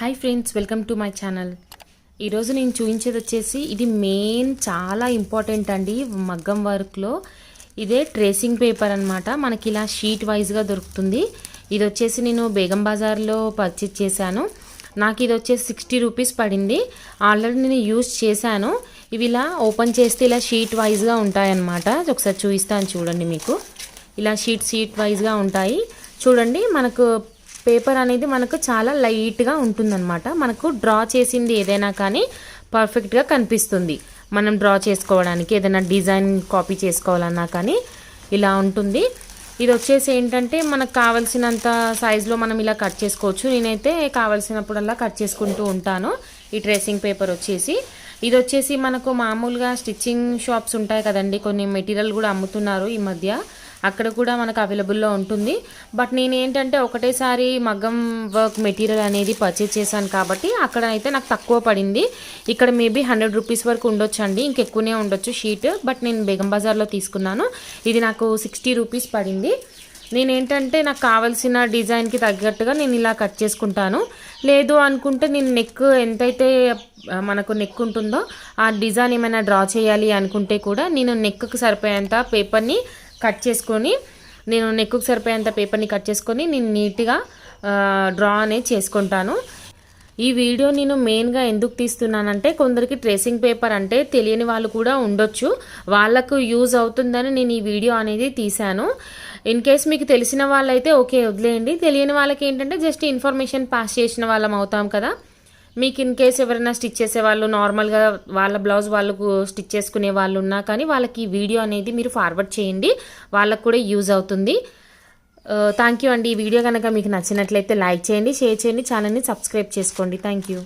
Hi friends, welcome to my channel. ఈరోజు నేను చూపించేది వచ్చేసి ఇది మెయిన్ చాలా ఇంపార్టెంట్ అండి మగ్గం వర్క్లో. ఇదే ట్రేసింగ్ పేపర్ అనమాట. మనకి ఇలా షీట్ వైజ్గా దొరుకుతుంది. ఇది వచ్చేసి నేను బేగం బజార్లో పర్చేజ్ చేశాను. నాకు ఇది వచ్చేసి 60 రూపీస్ పడింది. ఆల్రెడీ నేను యూజ్ చేశాను. ఇవి ఇలా ఓపెన్ చేస్తే ఇలా షీట్ వైజ్గా ఉంటాయన్నమాట. ఒకసారి చూపిస్తాను చూడండి. మీకు ఇలా షీట్ వైజ్గా ఉంటాయి. చూడండి, మనకు పేపర్ అనేది మనకు చాలా లైట్గా ఉంటుందన్నమాట. మనకు డ్రా చేసింది ఏదైనా కానీ పర్ఫెక్ట్గా కనిపిస్తుంది. మనం డ్రా చేసుకోవడానికి ఏదైనా డిజైన్ కాపీ చేసుకోవాలన్నా కానీ ఇలా ఉంటుంది. ఇది వచ్చేసి ఏంటంటే మనకు కావాల్సినంత సైజులో మనం ఇలా కట్ చేసుకోవచ్చు. నేనైతే కావాల్సినప్పుడల్లా కట్ చేసుకుంటూ ఉంటాను. ఈ ట్రేసింగ్ పేపర్ వచ్చేసి ఇది వచ్చేసి మనకు మామూలుగా స్టిచ్చింగ్ షాప్స్ ఉంటాయి కదండి, కొన్ని మెటీరియల్ కూడా అమ్ముతున్నారు ఈ మధ్య. అక్కడ కూడా మనకు అవైలబుల్లో ఉంటుంది. బట్ నేను ఏంటంటే ఒకటేసారి మగ్గం వర్క్ మెటీరియల్ అనేది పర్చేజ్ చేశాను కాబట్టి అక్కడ అయితే నాకు తక్కువ పడింది. ఇక్కడ మేబీ 100 రూపీస్ వరకు ఉండొచ్చు అండి, ఇంకెక్కువనే ఉండొచ్చు షీట్. బట్ నేను బేగం బజార్లో తీసుకున్నాను. ఇది నాకు 60 రూపీస్ పడింది. నేనేంటంటే నాకు కావాల్సిన డిజైన్కి తగ్గట్టుగా నేను ఇలా కట్ చేసుకుంటాను. లేదు అనుకుంటే నేను నెక్ ఎంతైతే మనకు నెక్ ఉంటుందో ఆ డిజైన్ ఏమైనా డ్రా చేయాలి అనుకుంటే కూడా నేను నెక్కి సరిపోయేంత పేపర్ని కట్ చేసుకొని నేను నీట్గా డ్రా అనేది చేసుకుంటాను. ఈ వీడియో నేను మెయిన్గా ఎందుకు తీస్తున్నానంటే కొందరికి ట్రేసింగ్ పేపర్ అంటే తెలియని వాళ్ళు కూడా ఉండొచ్చు. వాళ్ళకు యూజ్ అవుతుందని నేను ఈ వీడియో అనేది తీశాను. ఇన్ కేస్ మీకు తెలిసిన వాళ్ళైతే ఓకే వదిలేయండి. తెలియని వాళ్ళకి ఏంటంటే జస్ట్ ఇన్ఫర్మేషన్ పాస్ చేసిన వాళ్ళం అవుతాం కదా. మీకు ఇన్ కేస్ ఎవరైనా స్టిచ్ చేసే వాళ్ళు, నార్మల్గా వాళ్ళ బ్లౌజ్ వాళ్ళకు స్టిచ్ చేసుకునే వాళ్ళు ఉన్నా కానీ వాళ్ళకి ఈ వీడియో అనేది మీరు ఫార్వర్డ్ చేయండి, వాళ్ళకు కూడా యూజ్ అవుతుంది. థ్యాంక్ యూ అండి. ఈ వీడియో కనుక మీకు నచ్చినట్లయితే లైక్ చేయండి, షేర్ చేయండి, ఛానల్ని సబ్స్క్రైబ్ చేసుకోండి. Thank you.